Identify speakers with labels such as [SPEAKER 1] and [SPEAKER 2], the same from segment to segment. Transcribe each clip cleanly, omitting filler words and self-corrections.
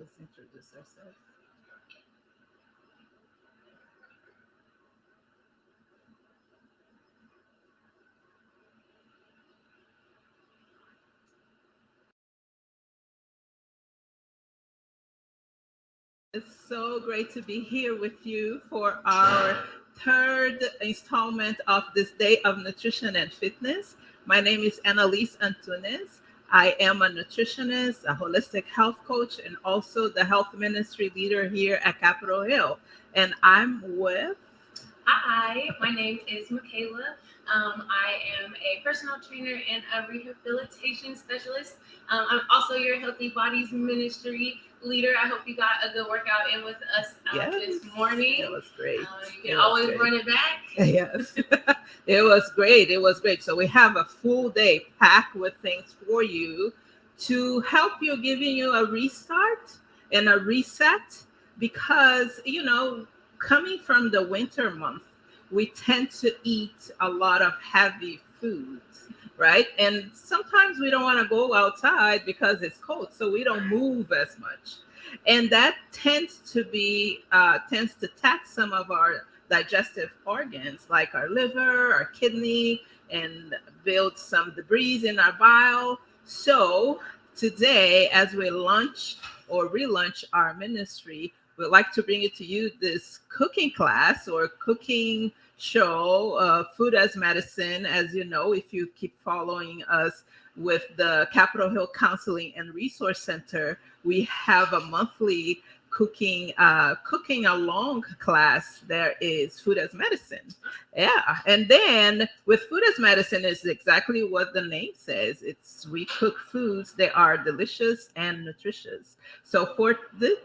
[SPEAKER 1] just introduce ourselves. It's so great to be here with you for our third installment of this Day of Nutrition and Fitness. My name is Anelise Antunes. I am a nutritionist, a holistic health coach, and also the health ministry leader here at Capitol Hill. And I'm with
[SPEAKER 2] Hi, my name is Michaela. I am a personal trainer and a rehabilitation specialist. I'm also your Healthy Bodies Ministry leader. I hope you got a good workout in with us
[SPEAKER 1] yes,
[SPEAKER 2] this morning.
[SPEAKER 1] it was great.
[SPEAKER 2] You can always run it back.
[SPEAKER 1] Yes, it was great. It was great. So we have a full day packed with things for you to help you, giving you a restart and a reset because, coming from the winter month, we tend to eat a lot of heavy foods, right? And sometimes we don't want to go outside because it's cold, so we don't move as much. And that tends to tax some of our digestive organs like our liver, our kidney, and build some debris in our bile. So today, as we launch or relaunch our ministry, we'd like to bring it to you this cooking class or cooking show, Food as Medicine. As you know, if you keep following us with the Capitol Hill Counseling and Resource Center, we have a monthly cooking along class. There is Food as Medicine. Yeah. And then with Food as Medicine is exactly what the name says. It's we cook foods that are delicious and nutritious. So for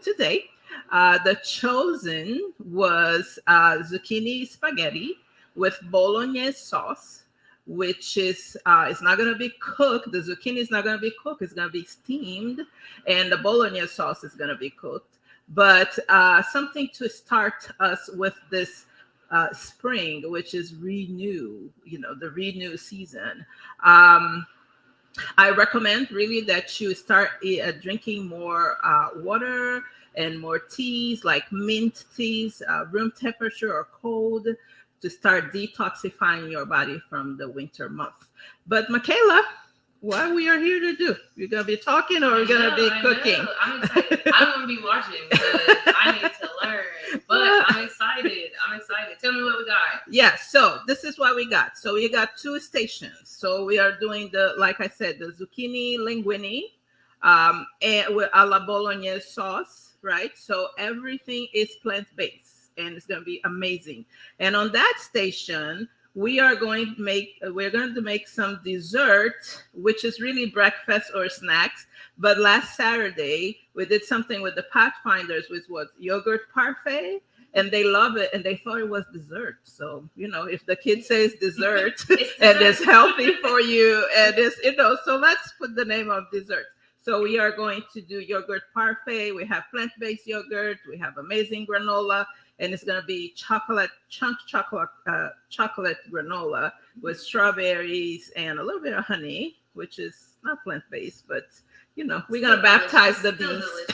[SPEAKER 1] today, the chosen was zucchini spaghetti with bolognese sauce, which is it's not going to be cooked. The zucchini is not going to be cooked. It's going to be steamed, and the bolognese sauce is going to be cooked. But something to start us with this spring, which is renew, the renew season. I recommend really that you start drinking more water and more teas like mint teas, room temperature or cold, to start detoxifying your body from the winter month. But Michaela, what we are here to do? We're gonna be talking, or we're gonna be cooking?
[SPEAKER 2] I'm excited. I'm gonna be watching because I need to learn. But I'm excited. Tell me what we got.
[SPEAKER 1] Yeah, so this is what we got. So we got two stations. So we are doing like I said, the zucchini linguine, and with a la bolognese sauce, right? So everything is plant-based, and it's gonna be amazing. And on that station, we're going to make some dessert, which is really breakfast or snacks. But last Saturday we did something with the Pathfinders, which was yogurt parfait, and they love it and they thought it was dessert. So if the kid says dessert and it's healthy for you, and it's so let's put the name of dessert. So we are going to do yogurt parfait. We have plant-based yogurt, we have amazing granola, and it's going to be chocolate granola with strawberries and a little bit of honey, which is not plant-based, but we're going to baptize the beast.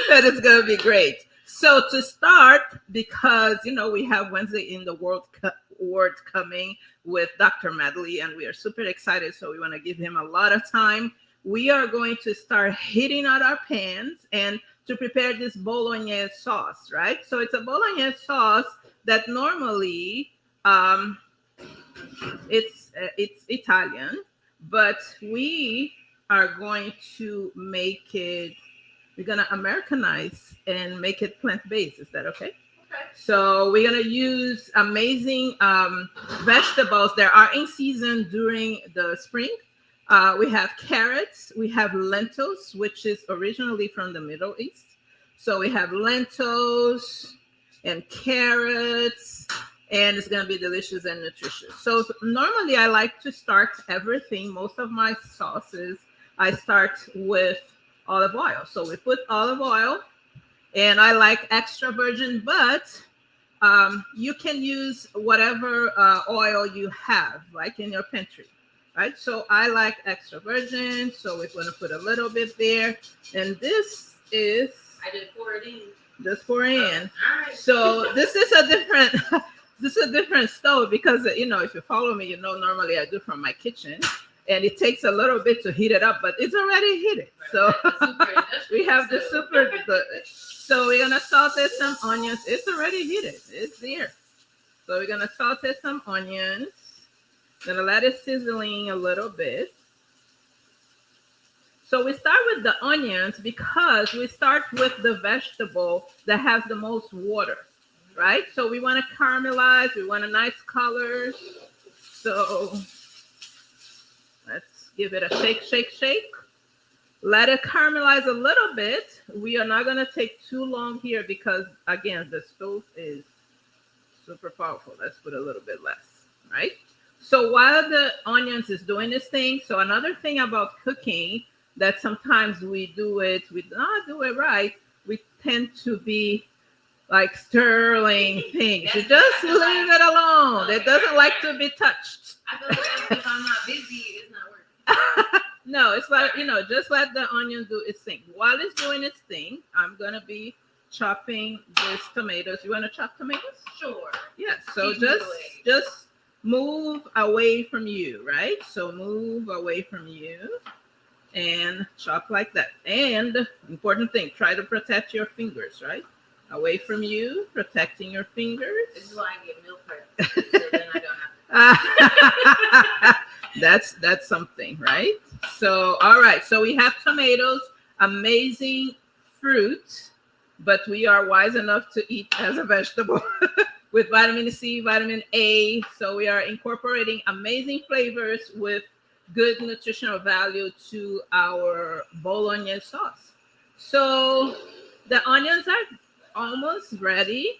[SPEAKER 1] That is going to be great. So to start, because we have Wednesday in the Word coming with Dr. Medley, and we are super excited, so we want to give him a lot of time. We are going to start heating out our pans and to prepare this bolognese sauce, right? So it's a bolognese sauce that normally it's Italian, but we are going to make it. We're gonna Americanize and make it plant-based. Is that okay? So we're gonna use amazing vegetables that are in season during the spring. We have carrots, we have lentils, which is originally from the Middle East. So we have lentils and carrots, and it's going to be delicious and nutritious. So normally I like to start everything, most of my sauces, I start with olive oil. So we put olive oil, and I like extra virgin, but you can use whatever oil you have, like in your pantry. right? So I like extra virgin, so we're going to put a little bit there. And this is
[SPEAKER 2] I just pour it in.
[SPEAKER 1] just pour in.
[SPEAKER 2] All right.
[SPEAKER 1] So this is a different this is a different stove because if you follow me, normally I do from my kitchen, and it takes a little bit to heat it up, but it's already heated. So we have the super. So we're gonna saute some onions. It's already heated. It's there. So we're gonna saute some onions. Gonna let it sizzling a little bit. So we start with the onions because we start with the vegetable that has the most water, right? So we want to caramelize. We want a nice color. So let's give it a shake, shake, shake. Let it caramelize a little bit. We are not going to take too long here because, again, the stove is super powerful. Let's put a little bit less, right? So while the onions is doing this thing, so another thing about cooking that sometimes we not do it right. We tend to be like stirring things. You just leave it alone. It doesn't like to be touched.
[SPEAKER 2] I feel like if I'm not busy, it's not working.
[SPEAKER 1] No, it's like, just let the onion do its thing. While it's doing its thing, I'm going to be chopping these tomatoes. You want to chop tomatoes?
[SPEAKER 2] Sure.
[SPEAKER 1] Yes. So just move away from you, right? So move away from you and chop like that. And important thing, try to protect your fingers, right? Away from you, protecting your fingers.
[SPEAKER 2] This is why I get meal prep, so then I don't have to.
[SPEAKER 1] That's something, right? So, all right. So we have tomatoes, amazing fruit, but we are wise enough to eat as a vegetable with vitamin C, vitamin A. So we are incorporating amazing flavors with good nutritional value to our bolognese sauce. So the onions are almost ready.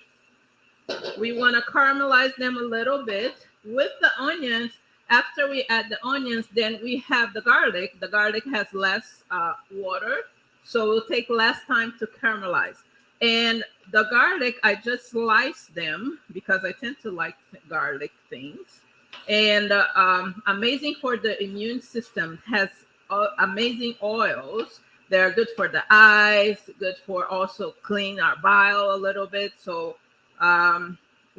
[SPEAKER 1] We want to caramelize them a little bit with the onions. After we add the onions, then we have the garlic. The garlic has less water, so it will take less time to caramelize. And the garlic, I just slice them because I tend to like garlic things. And amazing for the immune system, has amazing oils. They're good for the eyes, good for also clean our bile a little bit. So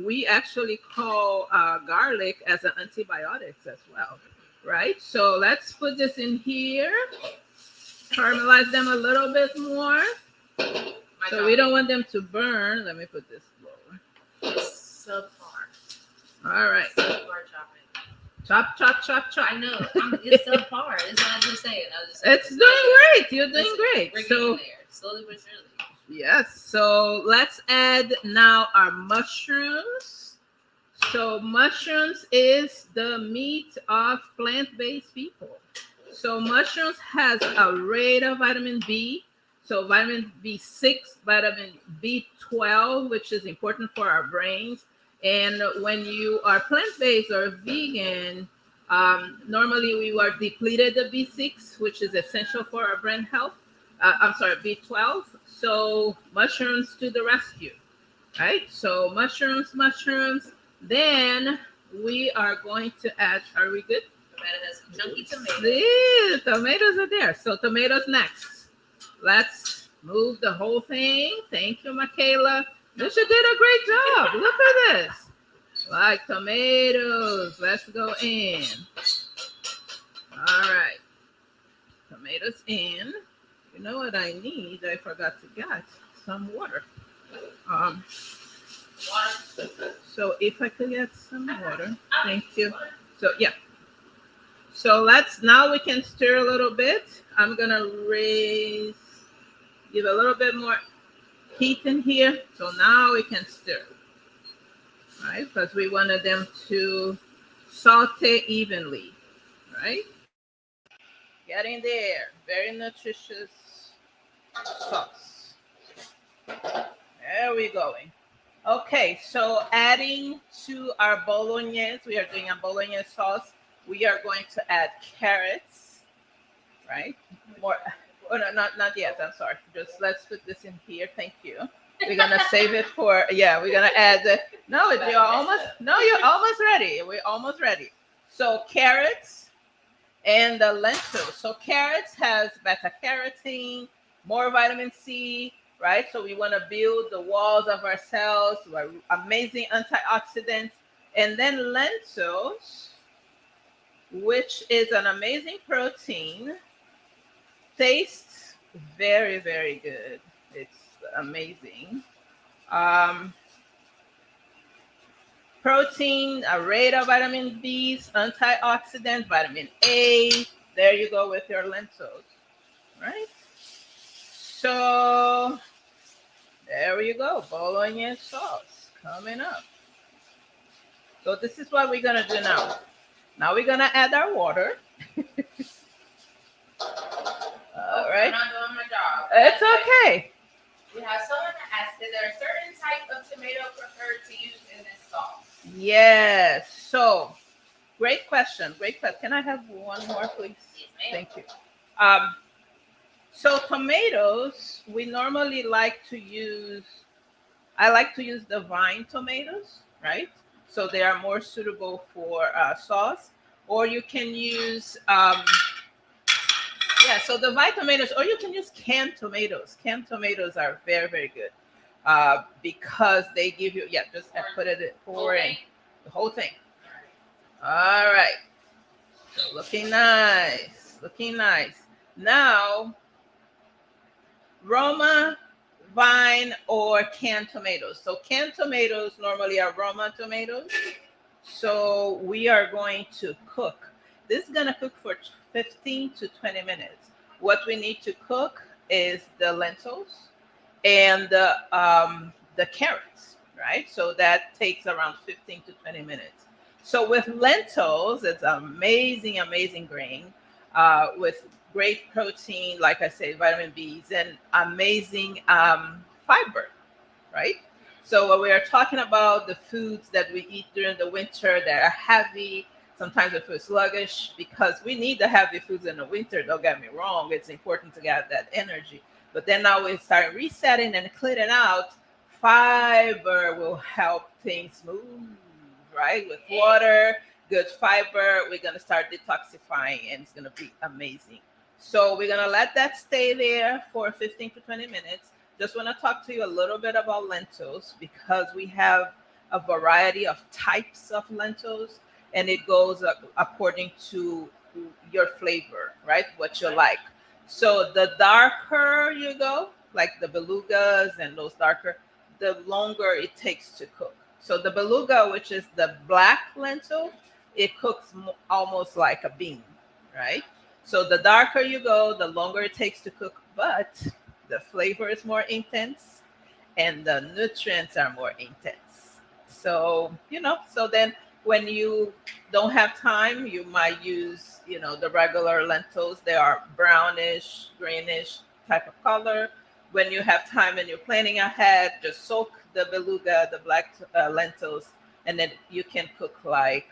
[SPEAKER 1] we actually call garlic as an antibiotics as well, right? So let's put this in here, caramelize them a little bit more. So we don't want them to burn. Let me put this lower.
[SPEAKER 2] Subpar.
[SPEAKER 1] All right.
[SPEAKER 2] Subpar chopping.
[SPEAKER 1] Chop, chop, chop, chop.
[SPEAKER 2] I know. It's subpar. It's what I'm just saying.
[SPEAKER 1] It's doing great. You're doing great. So
[SPEAKER 2] there, slowly but surely.
[SPEAKER 1] Yes. So let's add now our mushrooms. So mushrooms is the meat of plant-based people. So mushrooms has a rate of vitamin B. So vitamin B6, vitamin B12, which is important for our brains. And when you are plant-based or vegan, normally we are depleted of B6, which is essential for our brain health. B12. So mushrooms to the rescue, right? So mushrooms. Then we are going to add, are we good?
[SPEAKER 2] Tomato has some chunky tomatoes.
[SPEAKER 1] Yeah, tomatoes are there. So tomatoes next. Let's move the whole thing. Thank you, Michaela. You did a great job. Look at this. Like tomatoes. Let's go in. All right. Tomatoes in. You know what I need? I forgot to get some water. So if I could get some water, thank you. So yeah. So now we can stir a little bit. I'm gonna give a little bit more heat in here. So now we can stir, right? Because we wanted them to saute evenly, right? Get in there. Very nutritious sauce. There we going. Okay, so adding to our bolognese, we are doing a bolognese sauce. We are going to add carrots, right? More. Oh no, not yet. I'm sorry. Just let's put this in here. Thank you. We're gonna save it for. Yeah, we're gonna add. You're almost ready. We're almost ready. So carrots, and the lentils. So carrots has beta carotene, more vitamin C, right? So we want to build the walls of our cells, we're amazing antioxidants. And then lentils, which is an amazing protein, tastes very, very good. It's amazing. Um, Protein, a rate of vitamin B's, antioxidants, vitamin A. There you go with your lentils, right? So there you go, bolognese sauce coming up. So this is what we're gonna do now. Now we're gonna add our water. All right.
[SPEAKER 2] I'm not doing my job.
[SPEAKER 1] It's okay.
[SPEAKER 2] We have someone that asked, is there a certain type of tomato preferred to use in this sauce?
[SPEAKER 1] Yes. So great question. Great question. Can I have one more, please?
[SPEAKER 2] Yes, ma'am.
[SPEAKER 1] Thank you. Um, so tomatoes, we normally like to use. I like to use the vine tomatoes, right? So they are more suitable for sauce. Or you can use, yeah, so the vine tomatoes, or you can use canned tomatoes. Canned tomatoes are very, very good because they give you, yeah, just put it pour in the whole thing. All right. So looking nice, looking nice. Now, Roma, vine, or canned tomatoes. So canned tomatoes normally are Roma tomatoes. So we are going to cook. This is gonna cook for 15 to 20 minutes. What we need to cook is the lentils and the carrots, right? So that takes around 15 to 20 minutes. So with lentils, it's amazing, amazing grain with great protein, like I said, vitamin B's, and amazing fiber, right? So when we are talking about the foods that we eat during the winter that are heavy, sometimes we feel sluggish because we need the heavy foods in the winter. Don't get me wrong; it's important to get that energy. But then now we start resetting and clearing out. Fiber will help things move, right? With water, good fiber, we're gonna start detoxifying, and it's gonna be amazing. So we're gonna let that stay there for 15 to 20 minutes. Just want to talk to you a little bit about lentils because we have a variety of types of lentils and it goes according to your flavor, right? What you like. So the darker you go, like the belugas and those darker, the longer it takes to cook. So the beluga, which is the black lentil, it cooks almost like a bean, right? So the darker you go, the longer it takes to cook, but the flavor is more intense and the nutrients are more intense. So, so then when you don't have time, you might use, the regular lentils. They are brownish, greenish type of color. When you have time and you're planning ahead, just soak the beluga, the black lentils, and then you can cook like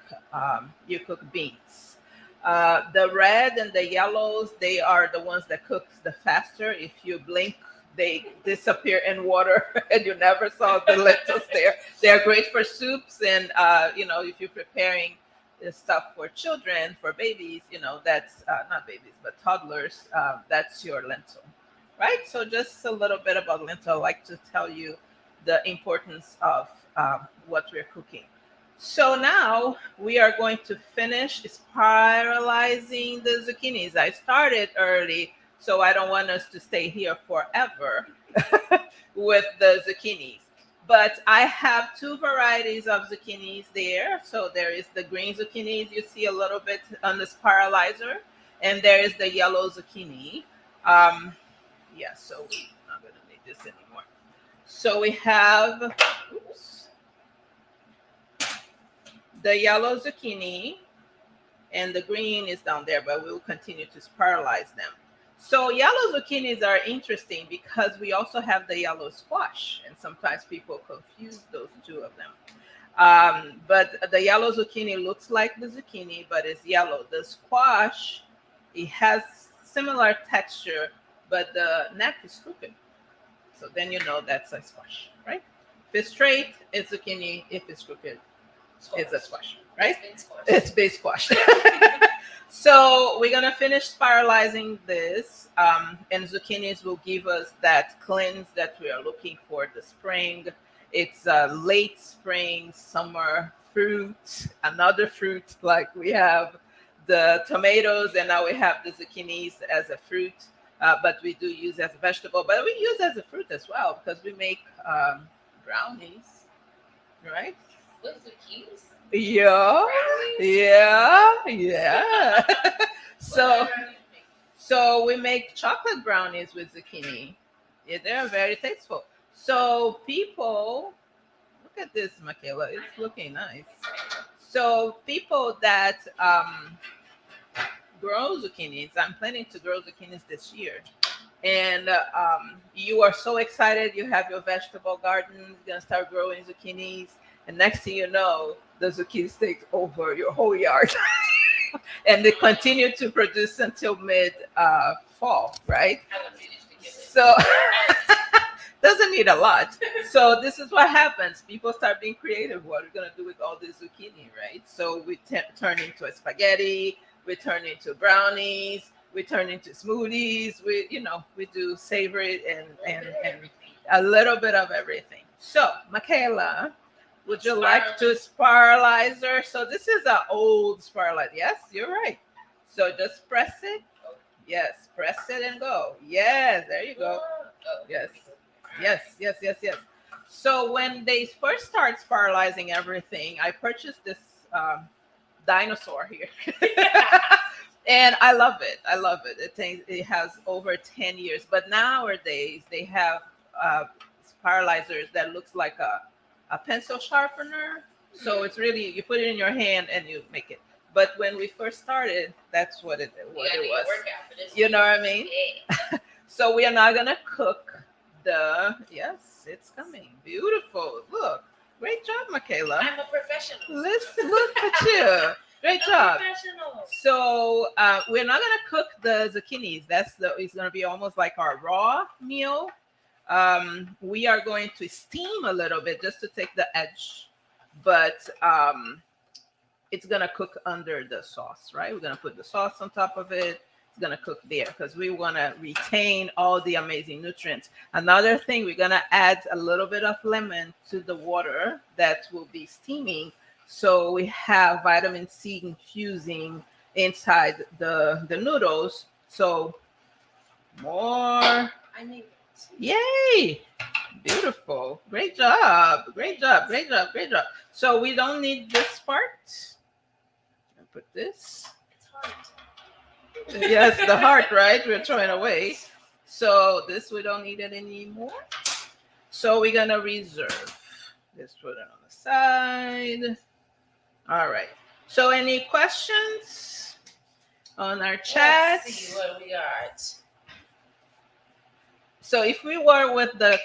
[SPEAKER 1] you cook beans. The red and the yellows, they are the ones that cook the faster. If you blink, they disappear in water and you never saw the lentils there. They are great for soups and, if you're preparing this stuff for children, for babies, that's not babies, but toddlers, that's your lentil, right? So just a little bit about lentil. I like to tell you the importance of what we're cooking. So now we are going to finish spiralizing the zucchinis. I started early, so I don't want us to stay here forever with the zucchinis. But I have two varieties of zucchinis there. So there is the green zucchinis you see a little bit on the spiralizer, and there is the yellow zucchini. So we're not going to need this anymore. So we have, oops, the yellow zucchini, and the green is down there, but we will continue to spiralize them. So yellow zucchinis are interesting because we also have the yellow squash, and sometimes people confuse those two of them. But the yellow zucchini looks like the zucchini, but it's yellow. The squash, it has similar texture, but the neck is crooked. So then you know that's a squash, right? If it's straight, it's zucchini. If it's crooked, it's a squash, right? It's big squash. So we're gonna finish spiralizing this, and zucchinis will give us that cleanse that we are looking for. The spring, it's late spring, summer fruit, another fruit like we have the tomatoes, and now we have the zucchinis as a fruit. But we do use as a vegetable, but we use as a fruit as well because we make brownies, right?
[SPEAKER 2] With zucchinis?
[SPEAKER 1] Yeah,
[SPEAKER 2] Brownies?
[SPEAKER 1] yeah.
[SPEAKER 2] What kind
[SPEAKER 1] So,
[SPEAKER 2] of brownies you make?
[SPEAKER 1] so we make chocolate brownies with zucchini. Yeah, they're very tasteful. So people, look at this, Michaela.
[SPEAKER 2] I
[SPEAKER 1] It's
[SPEAKER 2] know.
[SPEAKER 1] looking nice.
[SPEAKER 2] Exciting.
[SPEAKER 1] So people that grow zucchinis, I'm planning to grow zucchinis this year. And you are so excited. You have your vegetable garden. You're gonna start growing zucchinis, and next thing you know, the zucchinis take over your whole yard, and they continue to produce until mid fall, right?
[SPEAKER 2] I would manage to give it.
[SPEAKER 1] So doesn't need a lot. So this is what happens. People start being creative. What are we gonna do with all this zucchini, right? So we turn into a spaghetti. We turn into brownies. We turn into smoothies. We do savory and a little bit of everything. So Michaela, would you like to spiralize her? So this is an old spiralizer. Yes, you're right. So just press it. Yes, press it and go. Yes, there you go. Yes. Yes, yes, yes, yes. So when they first start spiralizing everything, I purchased this dinosaur here, and I love it. I love it. It has over 10 years. But nowadays they have uh, spiralizers that looks like a pencil sharpener. So it's really you put it in your hand and you make it. But when we first started, that's what it was. You know what I mean?
[SPEAKER 2] Yeah.
[SPEAKER 1] So we are not gonna cook yes, it's coming. Beautiful. Look. Great job, Michaela.
[SPEAKER 2] I'm a professional.
[SPEAKER 1] Listen, look at you. Great
[SPEAKER 2] A
[SPEAKER 1] job.
[SPEAKER 2] professional.
[SPEAKER 1] So we're not gonna cook the zucchinis. It's gonna be almost like our raw meal. We are going to steam a little bit just to take the edge, but it's gonna cook under the sauce, right? We're gonna put the sauce on top of it. It's gonna cook there because we want to retain all the amazing nutrients. Another thing, we're gonna add a little bit of lemon to the water that will be steaming, so we have vitamin C infusing inside the noodles. So more.
[SPEAKER 2] I made it.
[SPEAKER 1] Yay! Beautiful. Great job. Great job. Great job. Great job. So we don't need this part. I'll put this.
[SPEAKER 2] It's hard.
[SPEAKER 1] Yes, the heart, right? We're throwing away. So this we don't need it anymore. So we're gonna reserve. Let's put it on the side. All right. So any questions on our chat?
[SPEAKER 2] Let's see what we got.
[SPEAKER 1] So if we were with the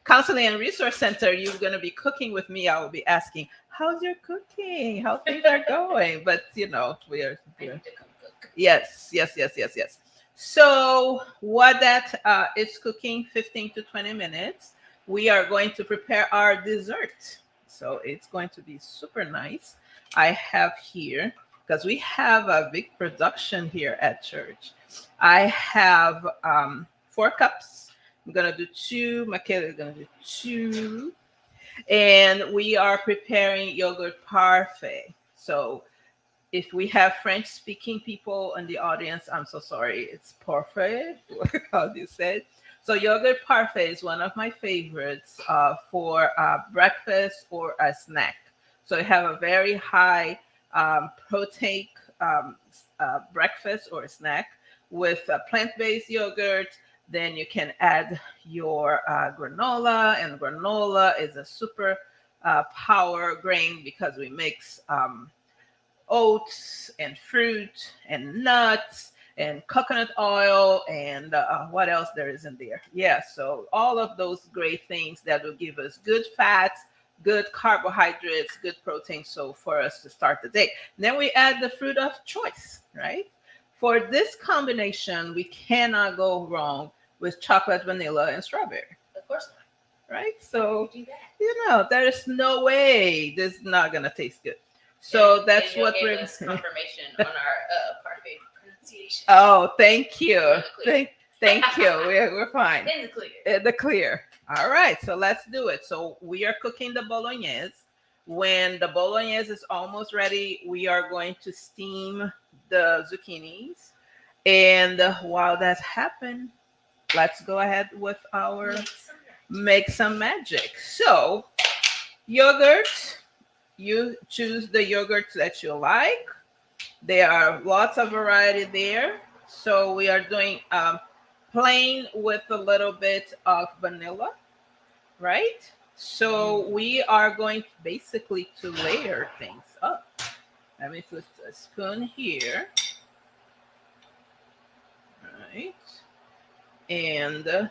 [SPEAKER 1] counseling and resource center, you're going to be cooking with me. I will be asking, how's your cooking? How things are going? But we're
[SPEAKER 2] I need to come cook.
[SPEAKER 1] yes, yes, yes, yes, yes. So what that is cooking 15 to 20 minutes. We are going to prepare our dessert. So it's going to be super nice. I have here, because we have a big production here at church. I have 4 cups. I'm gonna do 2. Michaela is gonna do 2, and we are preparing yogurt parfait. So if we have French-speaking people in the audience, I'm so sorry. It's parfait. How do you say it? So yogurt parfait is one of my favorites for breakfast or a snack. So you have a very high protein breakfast or snack with plant-based yogurt. Then you can add your granola, and granola is a super power grain because we mix oats and fruit and nuts and coconut oil and what else there is in there. Yeah, so all of those great things that will give us good fats, good carbohydrates, good protein. So for us to start the day, then we add the fruit of choice, right? For this combination, we cannot go wrong with chocolate, vanilla, and strawberry.
[SPEAKER 2] Of course not.
[SPEAKER 1] Right? So,
[SPEAKER 2] You do that.
[SPEAKER 1] there is no way this is not going to taste good. So that's
[SPEAKER 2] Daniel
[SPEAKER 1] what
[SPEAKER 2] gave
[SPEAKER 1] we're.
[SPEAKER 2] us confirmation on our parfait pronunciation.
[SPEAKER 1] Oh, thank you.
[SPEAKER 2] We're in the clear.
[SPEAKER 1] Thank you. We're fine.
[SPEAKER 2] In the clear.
[SPEAKER 1] The clear. All right, so let's do it. So we are cooking the bolognese. When the bolognese is almost ready, we are going to steam the zucchinis. And while that's happening, let's go ahead with our make some magic. So, yogurt, you choose the yogurt that you like. There are lots of variety there. So we are doing plain with a little bit of vanilla, right? So we are going basically to layer things up. Let me put a spoon here, right? And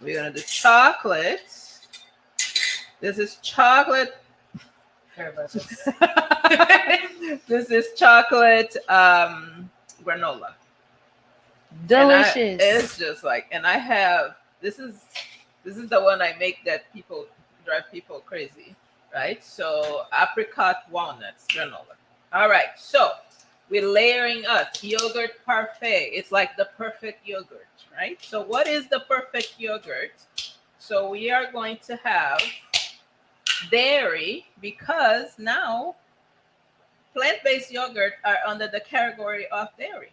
[SPEAKER 1] we're gonna do chocolates. This is chocolate. This is chocolate granola.
[SPEAKER 3] Delicious.
[SPEAKER 1] It's just like, and I have this is the one I make that people drive people crazy, right? So apricot walnuts granola. All right, so we're layering up yogurt parfait. It's like the perfect yogurt, right? So what is the perfect yogurt? So we are going to have dairy because now plant-based yogurt are under the category of dairy.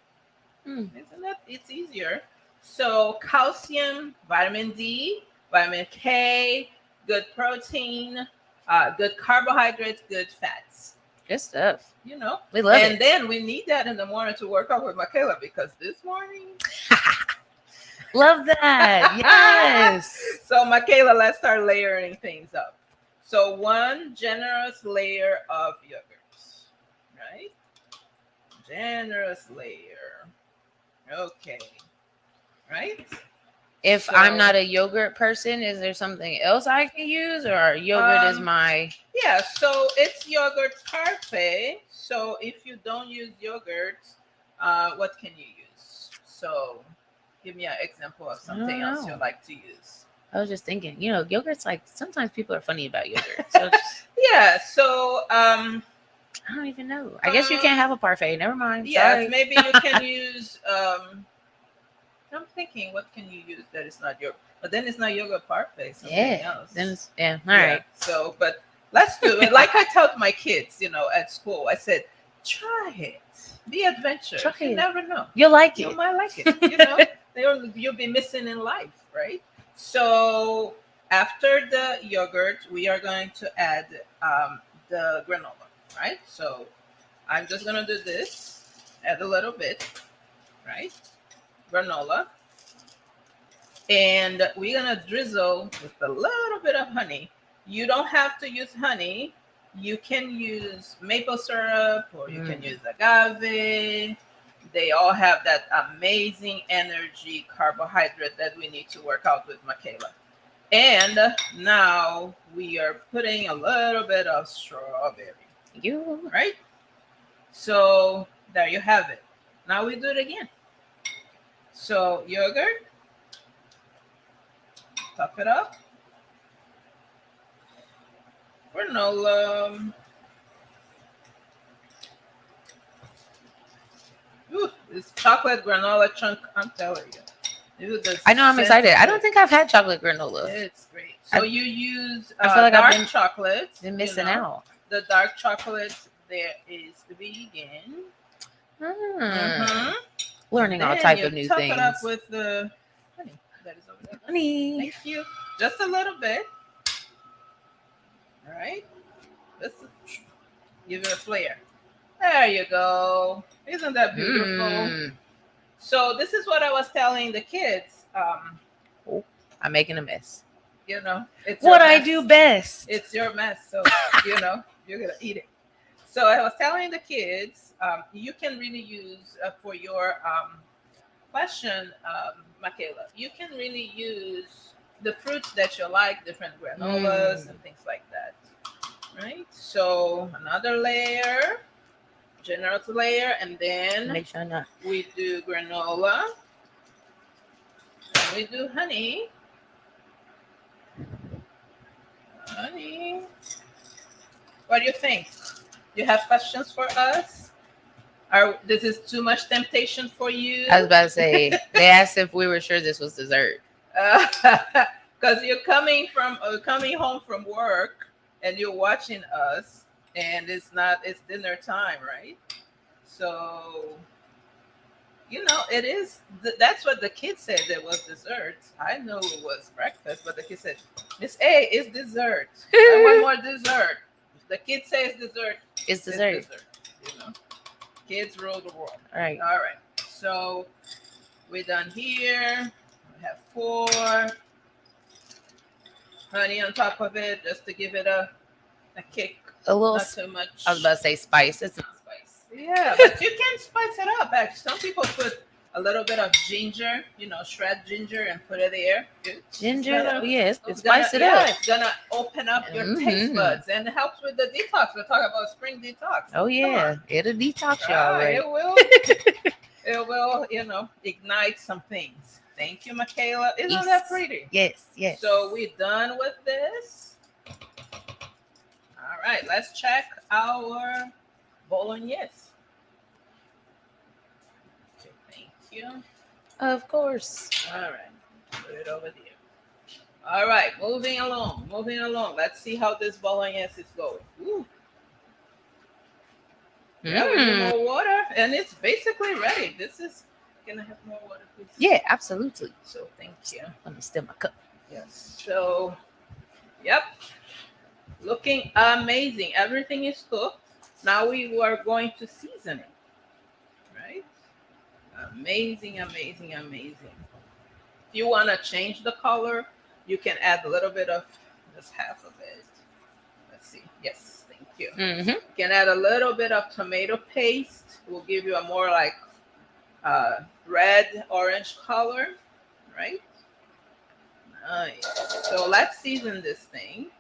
[SPEAKER 1] Isn't that it's easier? So calcium, vitamin D, vitamin K, good protein, good carbohydrates, good fats.
[SPEAKER 3] Good stuff.
[SPEAKER 1] You know,
[SPEAKER 3] We love it.
[SPEAKER 1] And then we need that in the morning to work out with Michaela because this morning.
[SPEAKER 3] Love that. Yes.
[SPEAKER 1] So Michaela, let's start layering things up. So one generous layer of yogurt, right? Generous layer. Okay. Right?
[SPEAKER 3] If
[SPEAKER 1] So-
[SPEAKER 3] I'm not a yogurt person, is there something else I can use, or yogurt is my?
[SPEAKER 1] Yeah, so it's yogurt parfait. So if you don't use yogurt, what can you use? So give me an example of something else you like to use.
[SPEAKER 3] I was just thinking, yogurt's like sometimes people are funny about yogurt. So
[SPEAKER 1] Yeah, so
[SPEAKER 3] I don't even know. I guess you can't have a parfait. Never mind.
[SPEAKER 1] yes,
[SPEAKER 3] Sorry.
[SPEAKER 1] maybe you can use I'm thinking what can you use that is not yogurt. But then it's not yogurt parfait, something else.
[SPEAKER 3] Then it's, all right.
[SPEAKER 1] So but let's do it. Like I tell my kids, at school, I said, try it. Be adventurous.
[SPEAKER 3] Try
[SPEAKER 1] You
[SPEAKER 3] it.
[SPEAKER 1] never know.
[SPEAKER 3] You'll like
[SPEAKER 1] You
[SPEAKER 3] it.
[SPEAKER 1] might like it. You'll be missing in life, right? So after the yogurt, we are going to add the granola, right? So I'm just gonna do this, add a little bit, right? Granola. And we're gonna drizzle with a little bit of honey. You don't have to use honey. You can use maple syrup or you can use agave. They all have that amazing energy carbohydrate that we need to work out with Michaela. And now we are putting a little bit of strawberry. Right? So there you have it. Now we do it again. So yogurt, top it up. Granola. Ooh, this chocolate granola chunk, I'm telling you.
[SPEAKER 3] I know, I'm excited. I don't think I've had chocolate granola.
[SPEAKER 1] It's great. So you use
[SPEAKER 3] I feel like
[SPEAKER 1] dark
[SPEAKER 3] I've
[SPEAKER 1] chocolate.
[SPEAKER 3] been missing out.
[SPEAKER 1] The dark chocolate there is vegan.
[SPEAKER 3] Learning all type of new
[SPEAKER 1] top
[SPEAKER 3] things.
[SPEAKER 1] It up with the honey that is over there.
[SPEAKER 3] Honey.
[SPEAKER 1] Thank you. Just a little bit. All right. Let's give it a flare. There you go. Isn't that beautiful? So this is what I was telling the kids.
[SPEAKER 3] I'm making a mess.
[SPEAKER 1] It's
[SPEAKER 3] what I do best.
[SPEAKER 1] It's your mess, so you're gonna eat it. So I was telling the kids, you can really use for your question, Michaela. You can really use the fruits that you like, different granolas and things like that. Right. So another layer, generous layer, and then
[SPEAKER 3] make sure not.
[SPEAKER 1] We do granola. And we do honey. Honey. What do you think? You have questions for us? Or this is too much temptation for you?
[SPEAKER 3] I was about to say, they asked if we were sure this was dessert.
[SPEAKER 1] Because you're coming home from work and you're watching us, and it's dinner time, right? So it is. That's what the kids said. There was dessert. I know it was breakfast, but the kids said, "Miss A, it's dessert. I want more dessert." The kids say it's dessert.
[SPEAKER 3] It's dessert.
[SPEAKER 1] It's dessert. You know, kids rule the world.
[SPEAKER 3] All right.
[SPEAKER 1] All right. So we're done here. We have 4 honey on top of it, just to give it a kick.
[SPEAKER 3] A little.
[SPEAKER 1] Not too much.
[SPEAKER 3] I was about to say spice. It's not spice.
[SPEAKER 1] Yeah, but you can spice it up. Actually, some people put a little bit of ginger, shred ginger and put it there.
[SPEAKER 3] Ginger, yes, spice it up.
[SPEAKER 1] Yeah, it's gonna open up your taste buds and it helps with the detox. We're talking about spring detox.
[SPEAKER 3] Oh yeah, it'll detox you all right.
[SPEAKER 1] It will. It will, ignite some things. Thank you, Michaela. Isn't that pretty?
[SPEAKER 3] Yes, yes.
[SPEAKER 1] So we're done with this. All right, let's check our bolognese. Okay, thank you.
[SPEAKER 3] Of course.
[SPEAKER 1] All right, put it over there. All right, moving along. Let's see how this bolognese is going. Ooh. Yeah, we need more water, and it's basically ready. This is gonna have more water, please.
[SPEAKER 3] Yeah, absolutely.
[SPEAKER 1] So thank you.
[SPEAKER 3] Let me stir my cup.
[SPEAKER 1] Yes. So, yep, looking amazing. Everything is cooked. Now we are going to season it. Right? Amazing, amazing, amazing. If you want to change the color, you can add a little bit of just half of it. Let's see. Yes. You can add a little bit of tomato paste. Will give you a more like red orange color, right? Nice. So let's season this thing.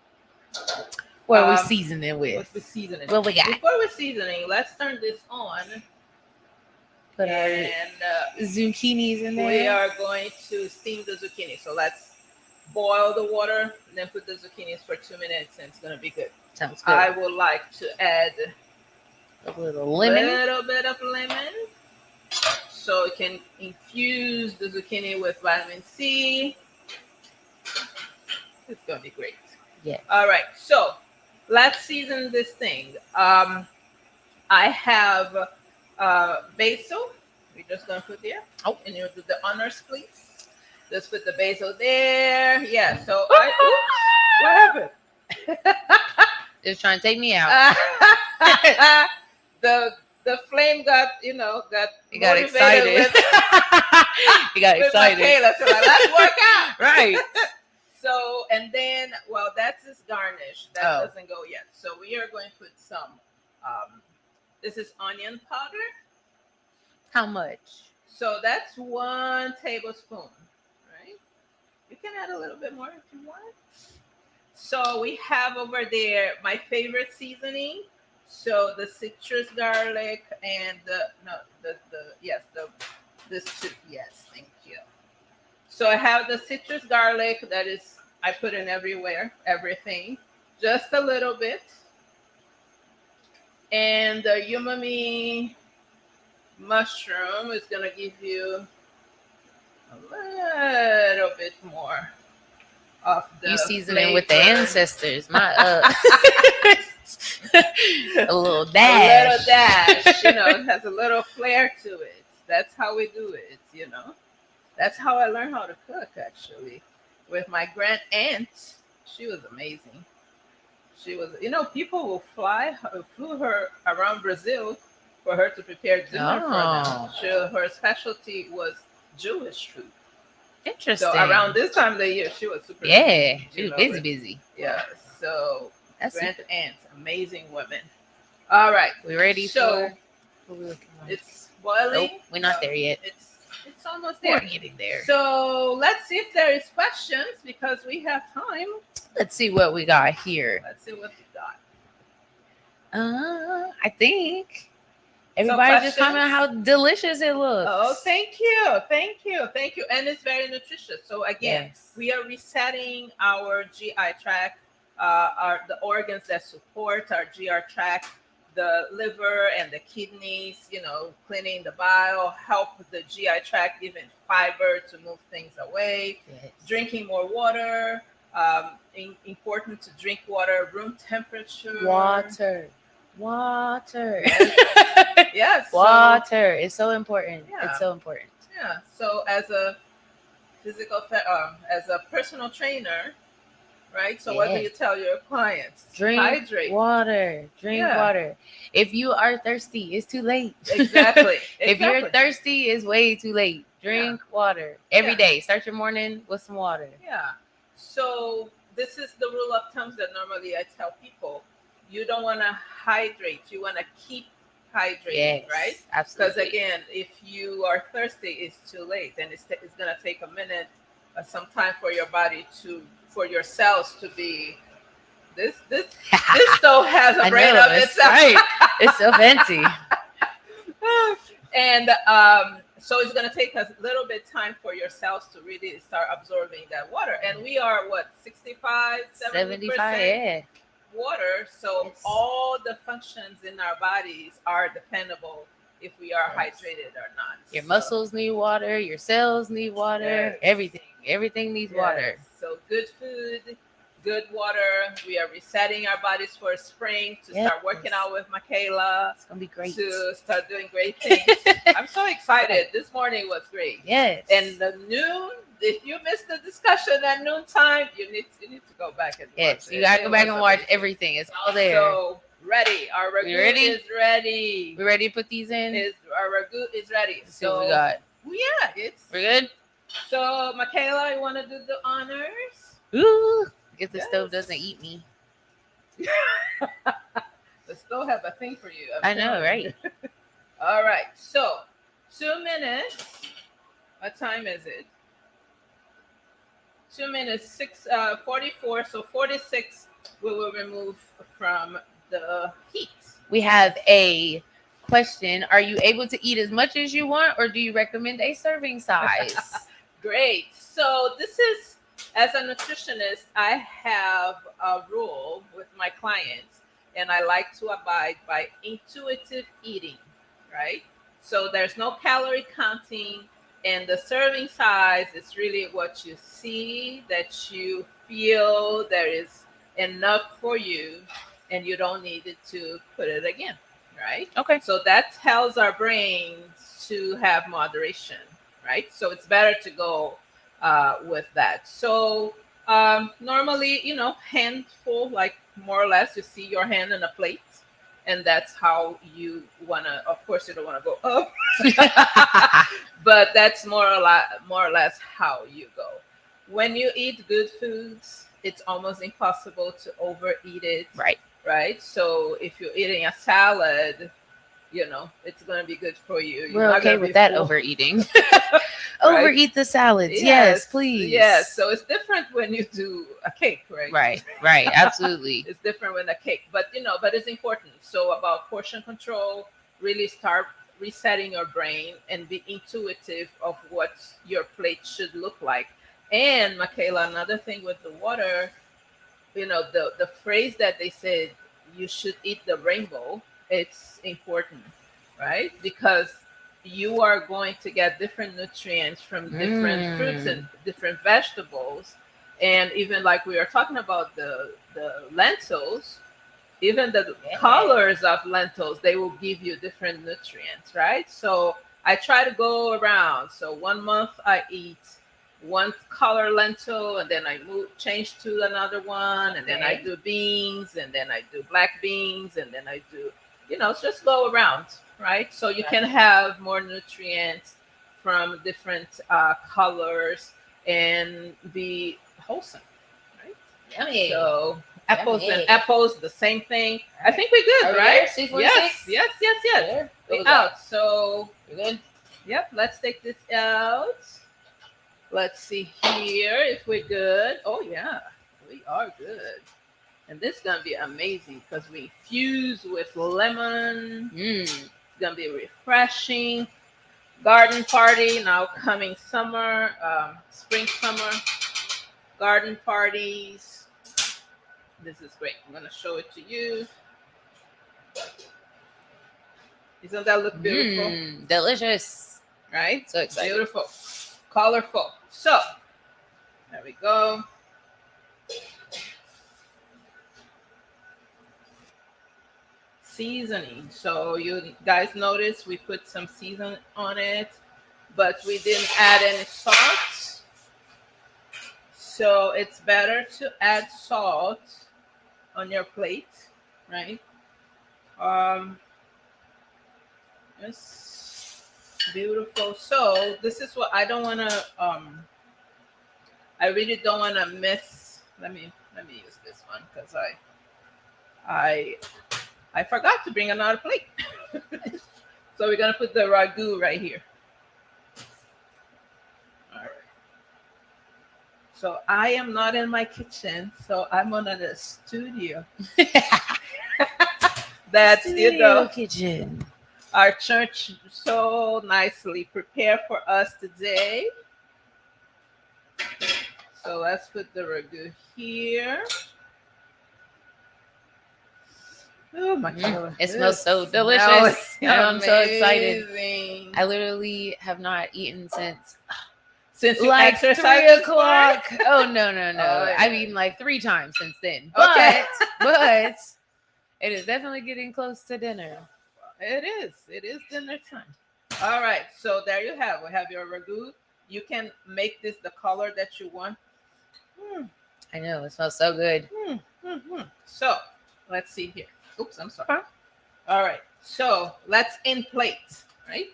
[SPEAKER 3] What are we seasoning with?
[SPEAKER 1] What's the seasoning?
[SPEAKER 3] What we got?
[SPEAKER 1] Before we're seasoning, let's turn this on.
[SPEAKER 3] Put our zucchinis in there.
[SPEAKER 1] We are going to steam the zucchini. So let's boil the water and then put the zucchinis for 2 minutes, and it's gonna be good.
[SPEAKER 3] Sounds good.
[SPEAKER 1] I would like to add
[SPEAKER 3] a little lemon.
[SPEAKER 1] Little bit of lemon, so it can infuse the zucchini with vitamin C. It's gonna be great.
[SPEAKER 3] Yeah.
[SPEAKER 1] All right. So let's season this thing. I have basil. We're just gonna put there. Oh, and you do the honors, please. Just put the basil there. Yeah. So what happened?
[SPEAKER 3] Just trying to take me out.
[SPEAKER 1] The flame got
[SPEAKER 3] he got excited. He got excited.
[SPEAKER 1] Michaela, so like, let's work out.
[SPEAKER 3] Right.
[SPEAKER 1] So and then that's his garnish. That doesn't go yet. So we are going to put some this is onion powder.
[SPEAKER 3] How much?
[SPEAKER 1] So that's 1 tablespoon, right? You can add a little bit more if you want. So we have over there my favorite seasoning. So the citrus garlic and yes, thank you. So I have the citrus garlic that is I put in everything, just a little bit. And the umami mushroom is gonna give you a little bit more of the
[SPEAKER 3] you seasoning
[SPEAKER 1] flavor.
[SPEAKER 3] with the ancestors. My a little dash.
[SPEAKER 1] It has a little flair to it. That's how we do it. That's how I learned how to cook, actually, with my grand aunt. She was amazing. She was, people will flew her around Brazil for her to prepare dinner for them. Her specialty was Jewish food.
[SPEAKER 3] Interesting.
[SPEAKER 1] So around this time of the year, she was super
[SPEAKER 3] busy. She was busy.
[SPEAKER 1] Yeah. So that's grand aunt, amazing women. All right.
[SPEAKER 3] We ready for what we looking like?
[SPEAKER 1] It's boiling.
[SPEAKER 3] Nope, we're not there yet.
[SPEAKER 1] It's almost there.
[SPEAKER 3] We're getting there.
[SPEAKER 1] So let's see if there is questions because we have time.
[SPEAKER 3] Let's see what we got here.
[SPEAKER 1] Let's see what we got.
[SPEAKER 3] I think everybody just comment how delicious it looks.
[SPEAKER 1] Oh, thank you. And it's very nutritious. So again, we are resetting our GI tract, the organs that support our GI tract the liver and the kidneys, cleaning the bile, help the GI tract, giving fiber to move things away,
[SPEAKER 3] Yes.
[SPEAKER 1] drinking more water. Important to drink water, room temperature.
[SPEAKER 3] Water.
[SPEAKER 1] Yes.
[SPEAKER 3] Water is so important.
[SPEAKER 1] Yeah.
[SPEAKER 3] It's so important.
[SPEAKER 1] Yeah. So as a as a personal trainer, right? So what do you tell your clients?
[SPEAKER 3] Drink
[SPEAKER 1] Hydrate.
[SPEAKER 3] water. Drink water. If you are thirsty, it's too late.
[SPEAKER 1] Exactly.
[SPEAKER 3] If you're thirsty, it's way too late. Drink water every day. Start your morning with some water.
[SPEAKER 1] Yeah. So this is the rule of thumb that normally I tell people. You don't want to hydrate. You want to keep hydrating, right?
[SPEAKER 3] Absolutely.
[SPEAKER 1] Because again, if you are thirsty, it's too late, and it's going to take a minute, some time for your body for your cells to be. This stove has a brain of itself.
[SPEAKER 3] Right. It's so fancy.
[SPEAKER 1] And so it's going to take a little bit time for your cells to really start absorbing that water. And we are 65, 70% water. So all the functions in our bodies are dependable if we are hydrated or not.
[SPEAKER 3] Your muscles need water. Your cells need water. Everything needs water.
[SPEAKER 1] So good food, good water. We are resetting our bodies for spring to start working out with Michaela.
[SPEAKER 3] It's gonna be great.
[SPEAKER 1] To start doing great things. I'm so excited. This morning was great.
[SPEAKER 3] Yes.
[SPEAKER 1] And the noon, if you missed the discussion at noontime, you need to go back and watch it.
[SPEAKER 3] You gotta go back and watch everything. It's all there.
[SPEAKER 1] So ready. Our ragu is ready.
[SPEAKER 3] We ready to put these in?
[SPEAKER 1] Our ragu is ready.
[SPEAKER 3] Let's see what we got.
[SPEAKER 1] We're
[SPEAKER 3] good.
[SPEAKER 1] So Michaela, you want to do the honors?
[SPEAKER 3] Ooh. If the stove doesn't eat me.
[SPEAKER 1] The stove have a thing for you.
[SPEAKER 3] I know, right?
[SPEAKER 1] All right. So 2 minutes. What time is it? 2 minutes, 44. So 46 we will remove from the heat.
[SPEAKER 3] We have a question. Are you able to eat as much as you want, or do you recommend a serving size?
[SPEAKER 1] Great. So this is, as a nutritionist, I have a rule with my clients, and I like to abide by intuitive eating, right? So there's no calorie counting, and the serving size is really what you see, that you feel there is enough for you, and you don't need it to put it again, right?
[SPEAKER 3] Okay.
[SPEAKER 1] So that tells our brains to have moderation, right? So it's better to go with that. So normally, handful, like more or less, you see your hand on a plate, and that's how you want to. Of course, you don't want to go up, but that's more or less how you go. When you eat good foods, it's almost impossible to overeat it. Right. So if you're eating a salad, it's going to be good for you.
[SPEAKER 3] We're okay with that overeating. Overeat the salads. Yes, please.
[SPEAKER 1] Yes. So it's different when you do a cake, right?
[SPEAKER 3] Right. Absolutely.
[SPEAKER 1] It's different when a cake, but it's important. So about portion control, really start resetting your brain and be intuitive of what your plate should look like. And Michaela, another thing with the water, the phrase that they said, you should eat the rainbow, it's important, right? Because you are going to get different nutrients from different fruits and different vegetables. And even like we are talking about the lentils, even the colors of lentils, they will give you different nutrients, right? So I try to go around. So 1 month I eat one color lentil, and then I change to another one, and then I do beans, and then I do black beans, and then I do, just go around, right? So you can have more nutrients from different colors and be wholesome, right?
[SPEAKER 3] Yummy.
[SPEAKER 1] So apples, the same thing. I think we're good, right? Yes. We out. So
[SPEAKER 3] we're good.
[SPEAKER 1] Yep. Let's take this out. Let's see here if we're good. Oh yeah, we are good. And this is gonna be amazing because we infuse with lemon. It's gonna be refreshing. Garden party now coming summer, spring, summer, garden parties. This is great. I'm gonna show it to you. Doesn't that look beautiful?
[SPEAKER 3] Delicious.
[SPEAKER 1] Right?
[SPEAKER 3] So excited.
[SPEAKER 1] Beautiful. Colorful. So, there we go. Seasoning. So you guys notice we put some season on it, but we didn't add any salt. So it's better to add salt on your plate, right? Um, it's beautiful. So this is what I don't want to. I really don't want to miss. Let me use this one because I I forgot to bring another plate. So we're gonna put the ragu right here. All right. So I am not in my kitchen, so I'm on the studio. That's
[SPEAKER 3] Studio kitchen.
[SPEAKER 1] our church so nicely prepared for us today. So let's put the ragu here. Oh my God.
[SPEAKER 3] It smells so delicious. I'm so excited.
[SPEAKER 1] Amazing.
[SPEAKER 3] I literally have not eaten
[SPEAKER 1] Since you
[SPEAKER 3] like
[SPEAKER 1] exercised
[SPEAKER 3] 3
[SPEAKER 1] this morning?
[SPEAKER 3] o'clock. Oh no.
[SPEAKER 1] Oh, yeah.
[SPEAKER 3] I've eaten like 3 times since then.
[SPEAKER 1] Okay.
[SPEAKER 3] But it is definitely getting close to dinner.
[SPEAKER 1] It is. It is dinner time. All right. So there you have. We have your ragu. You can make this the color that you want.
[SPEAKER 3] I know, it smells so good.
[SPEAKER 1] So let's see here. Oops, I'm sorry. All right. So let's in plate, right?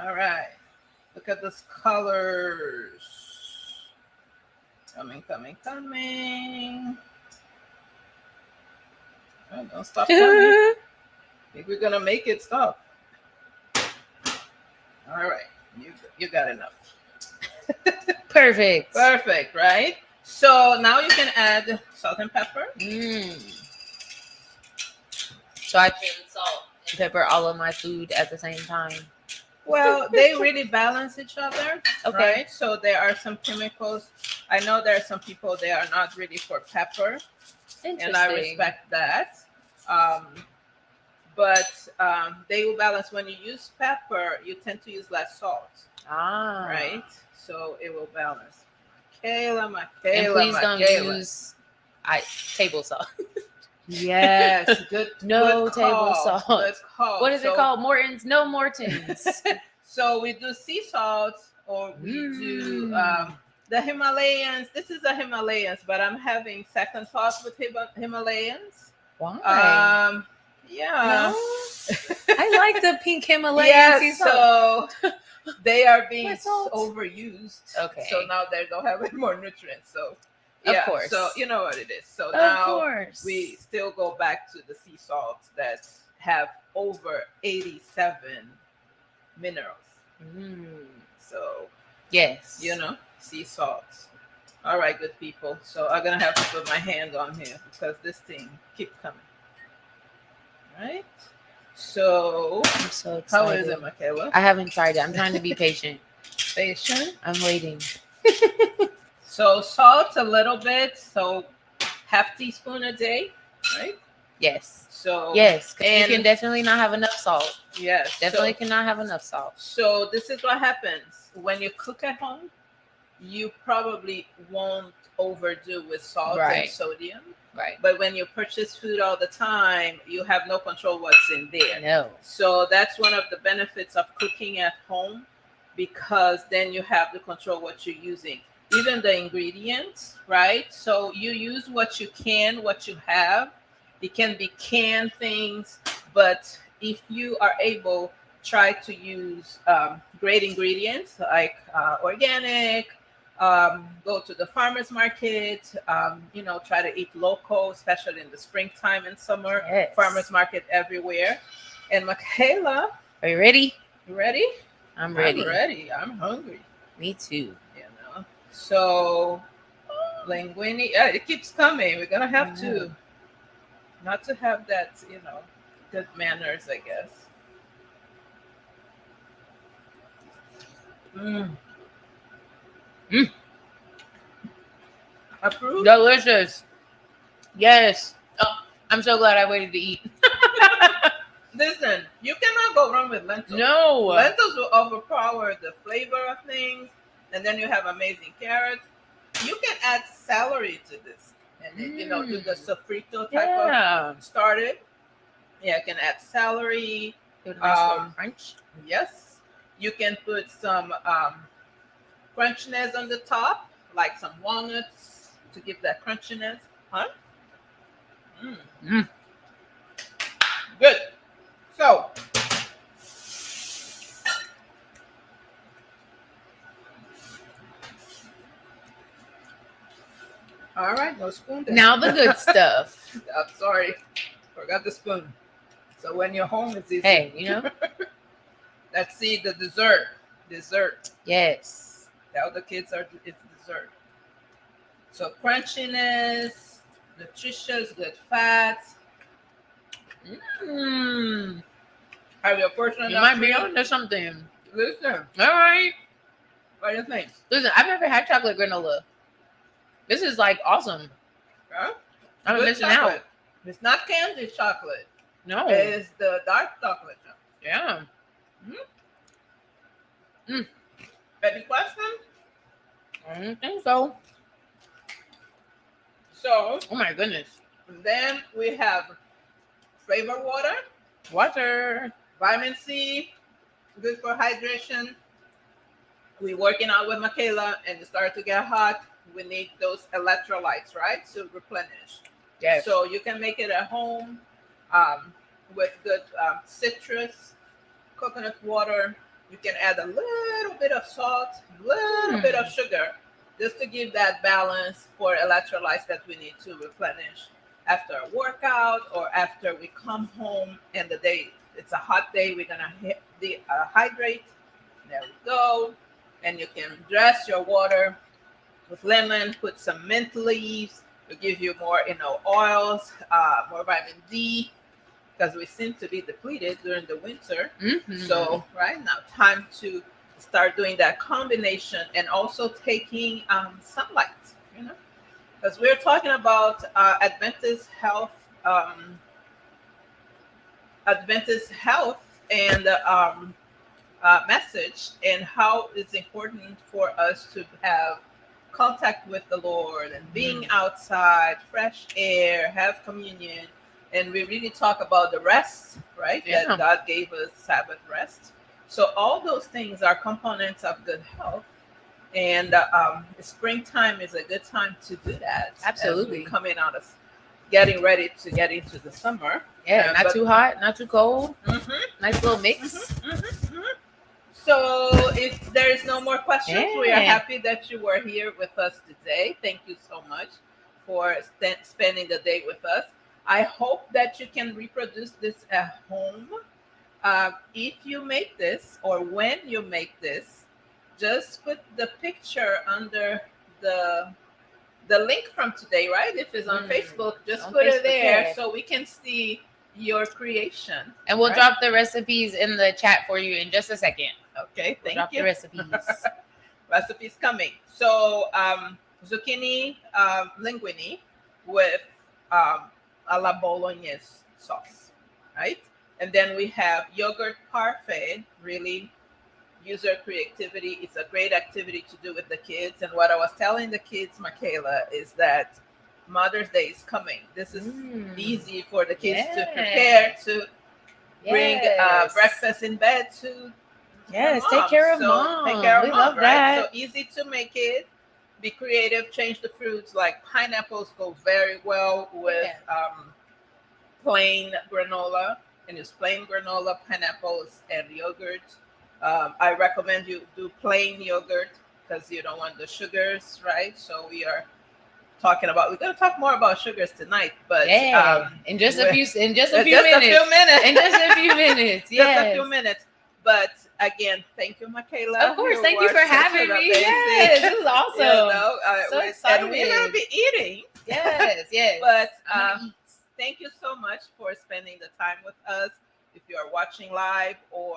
[SPEAKER 1] All right. Look at those colors. Coming. Oh, don't stop coming. I think we're gonna make it stop. All right. You got enough.
[SPEAKER 3] Perfect.
[SPEAKER 1] Perfect, right? So now you can add salt and pepper.
[SPEAKER 3] So I can salt and pepper all of my food at the same time.
[SPEAKER 1] Well, they really balance each other,
[SPEAKER 3] Okay.
[SPEAKER 1] right? So there are some chemicals. I know there are some people they are not really for pepper, and I respect that. But they will balance. When you use pepper, you tend to use less salt, right? So it will balance.
[SPEAKER 3] And please don't use table salt.
[SPEAKER 1] Yes, good.
[SPEAKER 3] No
[SPEAKER 1] good
[SPEAKER 3] table
[SPEAKER 1] call,
[SPEAKER 3] salt.
[SPEAKER 1] Good call.
[SPEAKER 3] What is it called? Morton's? No Morton's.
[SPEAKER 1] So we do sea salt, or we do the Himalayans. This is the Himalayans, but I'm having second thoughts with Himalayans.
[SPEAKER 3] Why?
[SPEAKER 1] Yeah.
[SPEAKER 3] No? I like the pink Himalayan sea salt.
[SPEAKER 1] So they are being
[SPEAKER 3] What salt?
[SPEAKER 1] overused.
[SPEAKER 3] Okay.
[SPEAKER 1] So now they don't have any more nutrients. So
[SPEAKER 3] Of course.
[SPEAKER 1] So you know what it is. So
[SPEAKER 3] Of
[SPEAKER 1] now
[SPEAKER 3] course.
[SPEAKER 1] we still go back to the sea salts that have over 87 minerals. So
[SPEAKER 3] yes,
[SPEAKER 1] sea salts. All right, good people. So I'm gonna have to put my hand on here because this thing keep coming. Right. So
[SPEAKER 3] I'm so excited.
[SPEAKER 1] How is it, Michaela?
[SPEAKER 3] I haven't tried it. I'm trying to be patient.
[SPEAKER 1] Patient.
[SPEAKER 3] I'm waiting.
[SPEAKER 1] So salt a little bit. So half teaspoon a day, right?
[SPEAKER 3] Yes.
[SPEAKER 1] So
[SPEAKER 3] yes, and you can definitely not have enough salt.
[SPEAKER 1] Yes,
[SPEAKER 3] definitely cannot have enough salt.
[SPEAKER 1] So this is what happens when you cook at home. You probably won't overdo with salt and sodium.
[SPEAKER 3] Right.
[SPEAKER 1] But when you purchase food all the time, you have no control what's in there.
[SPEAKER 3] No.
[SPEAKER 1] So that's one of the benefits of cooking at home, because then you have to control what you're using. Even the ingredients, right? So you use what you can, what you have. It can be canned things, but if you are able, try to use great ingredients like organic. Go to the farmers market. Try to eat local, especially in the springtime and summer.
[SPEAKER 3] Yes.
[SPEAKER 1] Farmers market everywhere. And Michaela,
[SPEAKER 3] are you ready?
[SPEAKER 1] You ready?
[SPEAKER 3] I'm ready.
[SPEAKER 1] I'm ready. I'm hungry.
[SPEAKER 3] Me too.
[SPEAKER 1] So linguine. Yeah, it keeps coming. We're gonna have to not to have that. Good manners, I guess. Approved.
[SPEAKER 3] Delicious. Yes. Oh, I'm so glad I waited to eat.
[SPEAKER 1] Listen, you cannot go wrong with lentils.
[SPEAKER 3] No.
[SPEAKER 1] Lentils will overpower the flavor of things, and then you have amazing carrots. You can add celery to this, and do the sofrito type of start it. Yeah, you can add celery.
[SPEAKER 3] Give it a nice little crunch.
[SPEAKER 1] Yes, you can put some crunchiness on the top, like some walnuts to give that crunchiness. Huh? Good. So, all right, no spoon.
[SPEAKER 3] Now the good stuff.
[SPEAKER 1] I'm sorry, forgot the spoon. So when you're home, it's easy.
[SPEAKER 3] Hey,
[SPEAKER 1] Let's see the dessert. Dessert.
[SPEAKER 3] Yes.
[SPEAKER 1] Tell the kids it's dessert. So crunchiness, nutritious, good fats. Have your portion.
[SPEAKER 3] You might be onto something.
[SPEAKER 1] Listen.
[SPEAKER 3] All right.
[SPEAKER 1] What do you think?
[SPEAKER 3] Listen, I've never had chocolate granola. This is like awesome.
[SPEAKER 1] Yeah?
[SPEAKER 3] I'm
[SPEAKER 1] Good
[SPEAKER 3] missing
[SPEAKER 1] chocolate.
[SPEAKER 3] out.
[SPEAKER 1] It's not candy chocolate.
[SPEAKER 3] No.
[SPEAKER 1] It's the dark chocolate.
[SPEAKER 3] Yeah.
[SPEAKER 1] Any questions?
[SPEAKER 3] I don't think so.
[SPEAKER 1] So,
[SPEAKER 3] Oh my goodness.
[SPEAKER 1] then we have flavor water,
[SPEAKER 3] Water.
[SPEAKER 1] vitamin C, good for hydration. We're working out with Michaela and it started to get hot. We need those electrolytes, right? To replenish.
[SPEAKER 3] Yes.
[SPEAKER 1] So you can make it at home with good citrus, coconut water. You can add a little bit of salt, a little bit of sugar, just to give that balance for electrolytes that we need to replenish after a workout or after we come home and the day, it's a hot day, we're gonna hydrate. There we go. And you can dress your water with lemon, put some mint leaves to give you more, oils, more vitamin D, because we seem to be depleted during the winter. So right now, time to start doing that combination and also taking sunlight, because we're talking about Adventist health and message, and how it's important for us to have contact with the Lord and being outside, fresh air, have communion. And we really talk about the rest, right?
[SPEAKER 3] Yeah.
[SPEAKER 1] That God gave us Sabbath rest. So all those things are components of good health. And springtime is a good time to do that.
[SPEAKER 3] Absolutely.
[SPEAKER 1] Coming out of getting ready to get into the summer.
[SPEAKER 3] Yeah, not too hot, not too cold. Nice little mix.
[SPEAKER 1] So if there is no more questions, we are happy that you were here with us today. Thank you so much for spending the day with us. I hope that you can reproduce this at home. If you make this or when you make this, just put the picture under the link from today, right? If it's on Facebook, just put it there so we can see your creation.
[SPEAKER 3] And we'll drop the recipes in the chat for you in just a second.
[SPEAKER 1] Okay, thank you.
[SPEAKER 3] Drop the recipes.
[SPEAKER 1] Recipes coming. So zucchini linguine with a la bolognese sauce, right? And then we have yogurt parfait, really user creativity. It's a great activity to do with the kids. And what I was telling the kids, Michaela, is that Mother's Day is coming. This is easy for the kids to prepare, to bring breakfast in bed to
[SPEAKER 3] take care of mom.
[SPEAKER 1] Take care of
[SPEAKER 3] we
[SPEAKER 1] mom,
[SPEAKER 3] love
[SPEAKER 1] right?
[SPEAKER 3] that.
[SPEAKER 1] So easy to make it. Be creative. Change the fruits. Like pineapples go very well with plain granola. And use plain granola, pineapples, and yogurt. I recommend you do plain yogurt because you don't want the sugars, right? So we're going to talk more about sugars tonight, but
[SPEAKER 3] in just a few minutes.
[SPEAKER 1] In just a few minutes. But again, thank you, Michaela.
[SPEAKER 3] Of course, thank you for having me. Yes, this is awesome. So excited.
[SPEAKER 1] And we're going to be eating.
[SPEAKER 3] Yes.
[SPEAKER 1] But thank you so much for spending the time with us. If you are watching live or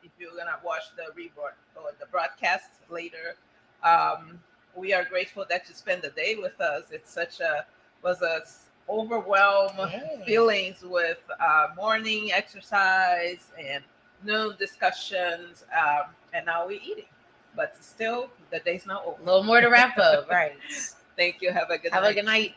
[SPEAKER 1] if you're going to watch the rebroad or the broadcast later, we are grateful that you spend the day with us. It's was a overwhelm
[SPEAKER 3] Yeah.
[SPEAKER 1] feelings with morning exercise and noon discussions, and now we're eating. But still, the day's not
[SPEAKER 3] A
[SPEAKER 1] over.
[SPEAKER 3] little more to wrap up, right?
[SPEAKER 1] Thank you. Have a good
[SPEAKER 3] Have
[SPEAKER 1] night.
[SPEAKER 3] a good night.